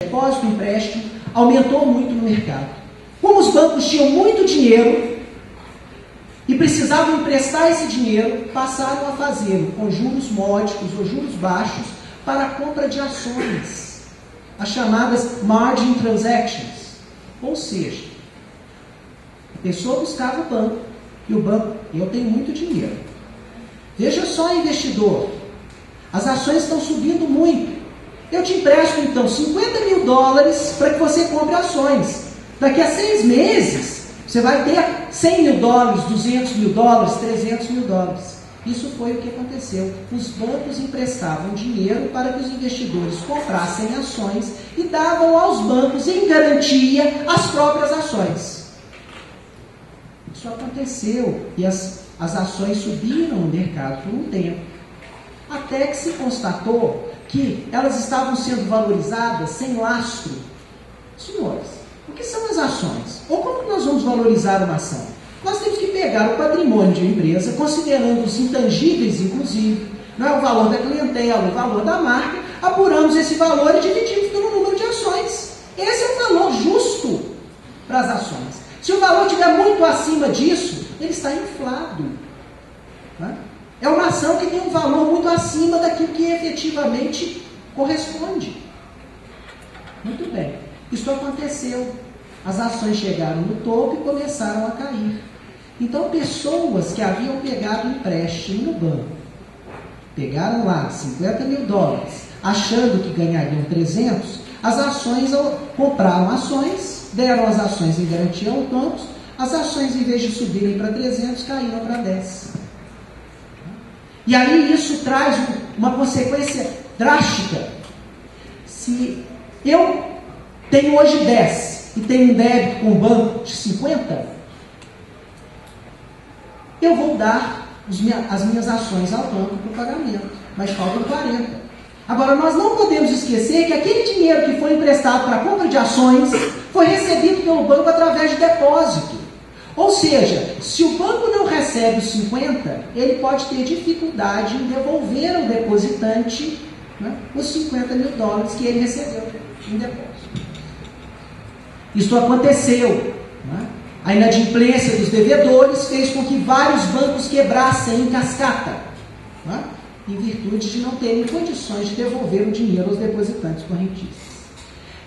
depósito, empréstimo, aumentou muito no mercado. Como os bancos tinham muito dinheiro e precisavam emprestar esse dinheiro, passaram a fazê-lo com juros módicos ou juros baixos para a compra de ações, as chamadas margin transactions. Ou seja, a pessoa buscava o banco e o banco, eu tenho muito dinheiro. Veja só, investidor, as ações estão subindo muito. Eu te empresto então $50 mil para que você compre ações. Daqui a 6 meses, você vai ter $100 mil, $200 mil, $300 mil. Isso foi o que aconteceu. Os bancos emprestavam dinheiro para que os investidores comprassem ações e davam aos bancos em garantia as próprias ações. Isso aconteceu e as ações subiram no mercado por um tempo, até que se constatou que elas estavam sendo valorizadas sem lastro. Senhores, o que são as ações? Ou como que nós vamos valorizar uma ação? Nós temos que pegar o patrimônio de uma empresa, considerando os intangíveis, inclusive, não é o valor da clientela, o valor da marca, apuramos esse valor e dividimos pelo número de ações. Esse é o valor justo para as ações. Se o valor estiver muito acima disso, ele está inflado. Né? É uma ação que tem um valor muito acima daquilo que efetivamente corresponde. Muito bem. Isso aconteceu. As ações chegaram no topo e começaram a cair. Então, pessoas que haviam pegado um empréstimo no banco, pegaram lá $50 mil, achando que ganhariam 300, as ações, compraram ações, deram as ações em garantia aos bancos, as ações, em vez de subirem para 300, caíram para 10. E aí isso traz uma consequência drástica. Se eu tenho hoje 10 e tenho um débito com o banco de 50, eu vou dar as minhas ações ao banco para o pagamento, mas faltam 40. Agora, nós não podemos esquecer que aquele dinheiro que foi emprestado para a compra de ações foi recebido pelo banco através de depósito. Ou seja, se o banco não recebe os 50, ele pode ter dificuldade em devolver ao depositante, né, os $50 mil que ele recebeu em depósito. Isso aconteceu. Né? A inadimplência dos devedores fez com que vários bancos quebrassem em cascata, né, em virtude de não terem condições de devolver o dinheiro aos depositantes correntistas.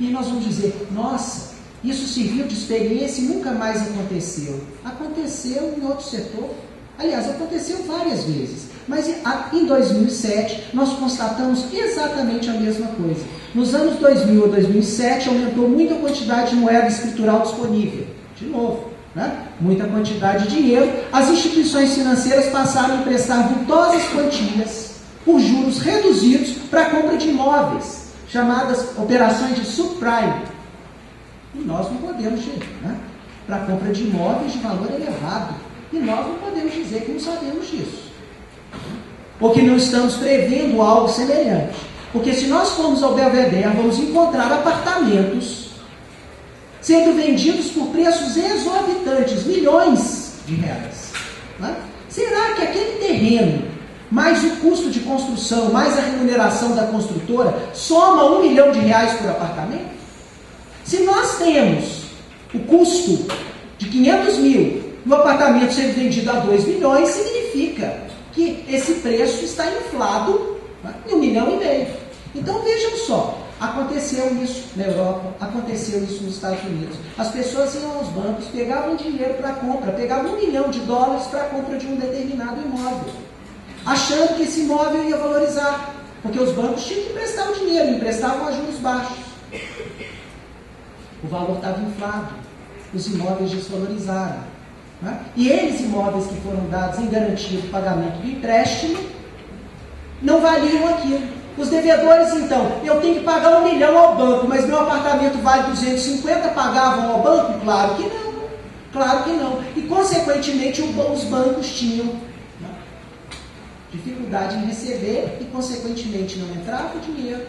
E nós vamos dizer, nossa, isso serviu de experiência e nunca mais aconteceu. Aconteceu em outro setor. Aliás, aconteceu várias vezes. Mas em 2007, nós constatamos exatamente a mesma coisa. Nos anos 2000 a 2007, aumentou muito a quantidade de moeda escritural disponível. De novo, né? Muita quantidade de dinheiro. As instituições financeiras passaram a emprestar vultosas quantias por juros reduzidos para a compra de imóveis, chamadas operações de subprime. E nós não podemos dizer, né? Para a compra de imóveis de valor elevado. E nós não podemos dizer que não sabemos disso. Ou que não estamos prevendo algo semelhante. Porque se nós formos ao Belvedere, vamos encontrar apartamentos sendo vendidos por preços exorbitantes, milhões de reais. Né? Será que aquele terreno, mais o custo de construção, mais a remuneração da construtora, soma R$1 milhão por apartamento? Se nós temos o custo de 500 mil e o apartamento sendo vendido a 2 milhões, significa que esse preço está inflado, né, em R$1,5 milhão. Então vejam só, aconteceu isso na Europa, aconteceu isso nos Estados Unidos. As pessoas iam aos bancos, pegavam dinheiro para a compra, pegavam $1 milhão para a compra de um determinado imóvel, achando que esse imóvel ia valorizar, porque os bancos tinham que emprestar o dinheiro, emprestavam a juros baixos. O valor estava inflado, os imóveis desvalorizaram. Né? E eles, imóveis que foram dados em garantia do pagamento do empréstimo, não valiam aquilo. Os devedores, então, eu tenho que pagar R$1 milhão ao banco, mas meu apartamento vale 250, pagavam ao banco? Claro que não. Claro que não. E, consequentemente, os bancos tinham, né, dificuldade em receber e, consequentemente, não entrava o dinheiro.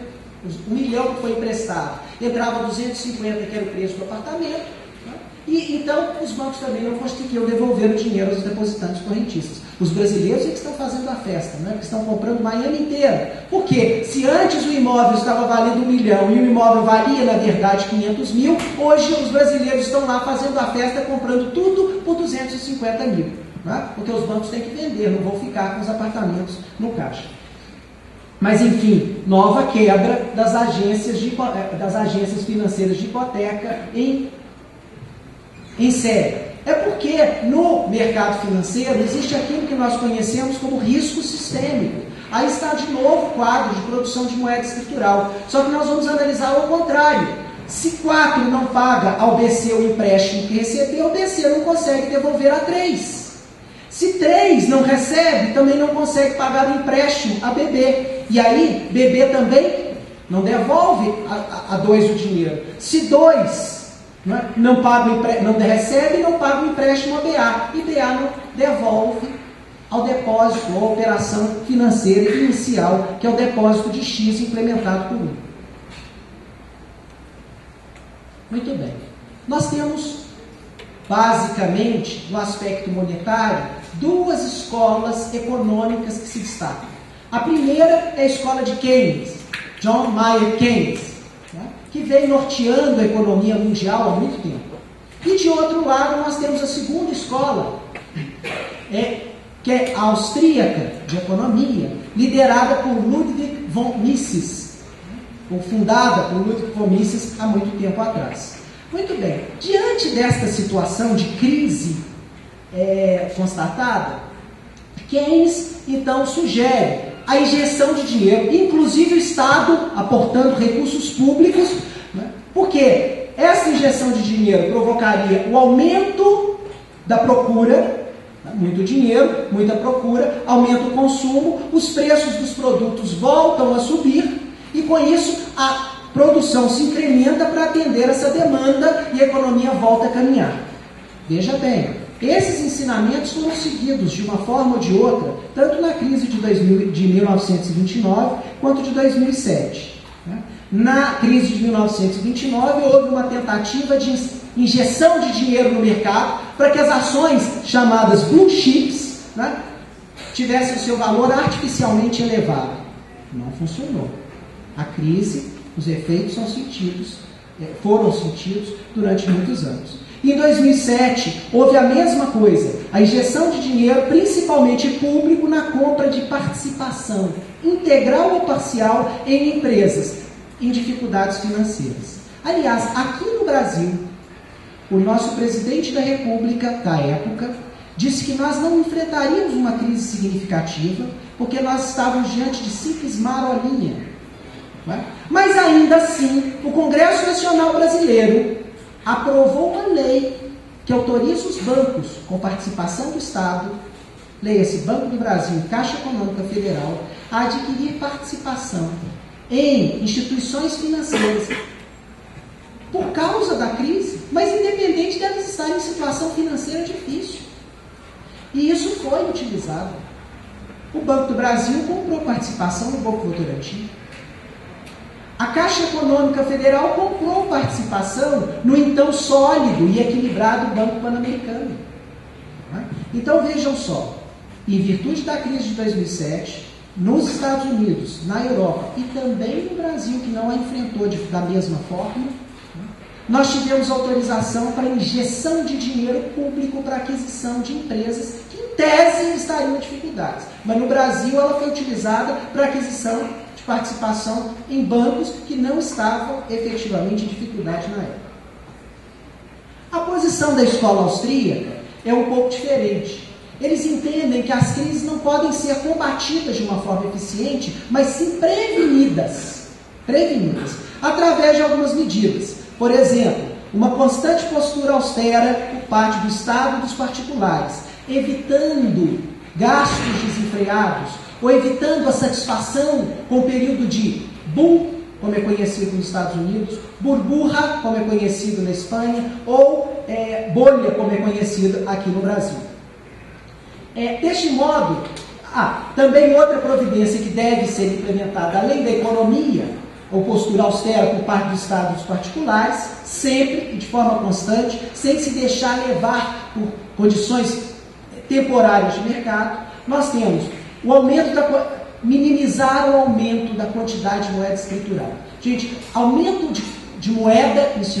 R$1 milhão que foi emprestado, entrava 250, que era o preço do apartamento, né? E então os bancos também não conseguiam devolver o dinheiro aos depositantes correntistas. Os brasileiros é que estão fazendo a festa, né? Que estão comprando Miami inteira. Por quê? Se antes o imóvel estava valendo 1 milhão e o imóvel valia, na verdade, 500 mil, hoje os brasileiros estão lá fazendo a festa, comprando tudo por 250 mil. Né? Porque os bancos têm que vender, não vão ficar com os apartamentos no caixa. Mas, enfim, nova quebra das agências financeiras de hipoteca em série. É porque no mercado financeiro existe aquilo que nós conhecemos como risco sistêmico. Aí está de novo o quadro de produção de moeda escritural. Só que nós vamos analisar ao contrário. Se 4 não paga ao BC o empréstimo que recebeu, o BC não consegue devolver a 3. Se 3 não recebe, também não consegue pagar o empréstimo a BB. E aí, BB também não devolve a 2 o dinheiro. Se 2 não recebe, não paga o empréstimo a BA. E BA não devolve ao depósito, ou à operação financeira inicial, que é o depósito de X implementado por 1. Muito bem. Nós temos, basicamente, no aspecto monetário, 2 escolas econômicas que se destacam. A primeira é a escola de Keynes, John Maynard Keynes, que vem norteando a economia mundial há muito tempo. E de outro lado, nós temos a segunda escola, que é a austríaca de economia, liderada por Ludwig von Mises, ou fundada por Ludwig von Mises há muito tempo atrás. Muito bem, diante desta situação de crise constatada, Keynes então sugere a injeção de dinheiro, inclusive o Estado aportando recursos públicos, né? Porque essa injeção de dinheiro provocaria o aumento da procura, né? Muito dinheiro, muita procura, aumenta o consumo, os preços dos produtos voltam a subir e com isso a produção se incrementa para atender essa demanda e a economia volta a caminhar. Veja bem, esses ensinamentos foram seguidos de uma forma ou de outra, tanto na crise de 1929 quanto de 2007. Né? Na crise de 1929 houve uma tentativa de injeção de dinheiro no mercado para que as ações chamadas blue chips, né, tivessem o seu valor artificialmente elevado. Não funcionou. A crise, os efeitos foram sentidos durante muitos anos. Em 2007, houve a mesma coisa, a injeção de dinheiro, principalmente público, na compra de participação, integral ou parcial, em empresas em dificuldades financeiras. Aliás, aqui no Brasil, o nosso presidente da República, da época, disse que nós não enfrentaríamos uma crise significativa, porque nós estávamos diante de simples marolinha. Não é? Mas ainda assim, o Congresso Nacional Brasileiro aprovou uma lei que autoriza os bancos com participação do Estado, leia-se Banco do Brasil e Caixa Econômica Federal, a adquirir participação em instituições financeiras por causa da crise, mas independente delas estarem em situação financeira difícil. E isso foi utilizado. O Banco do Brasil comprou participação no Banco Votorantim. A Caixa Econômica Federal comprou participação no então sólido e equilibrado Banco Pan-Americano. Então vejam só, em virtude da crise de 2007, nos Estados Unidos, na Europa e também no Brasil, que não a enfrentou da mesma forma, nós tivemos autorização para injeção de dinheiro público para aquisição de empresas que, em tese, estariam em dificuldades. Mas no Brasil ela foi utilizada para aquisição de participação em bancos que não estavam efetivamente em dificuldade na época. A posição da escola austríaca é um pouco diferente. Eles entendem que as crises não podem ser combatidas de uma forma eficiente, mas sim prevenidas, através de algumas medidas. Por exemplo, uma constante postura austera por parte do Estado e dos particulares, evitando gastos desenfreados, ou evitando a satisfação com o período de boom, como é conhecido nos Estados Unidos, burburra, como é conhecido na Espanha, ou bolha, como é conhecido aqui no Brasil. Deste modo, também outra providência que deve ser implementada, além da economia, ou postura austera por parte do Estado e dos particulares, sempre e de forma constante, sem se deixar levar por condições temporárias de mercado, nós temos o aumento minimizar o aumento da quantidade de moeda escritural. Gente, aumento de moeda, isso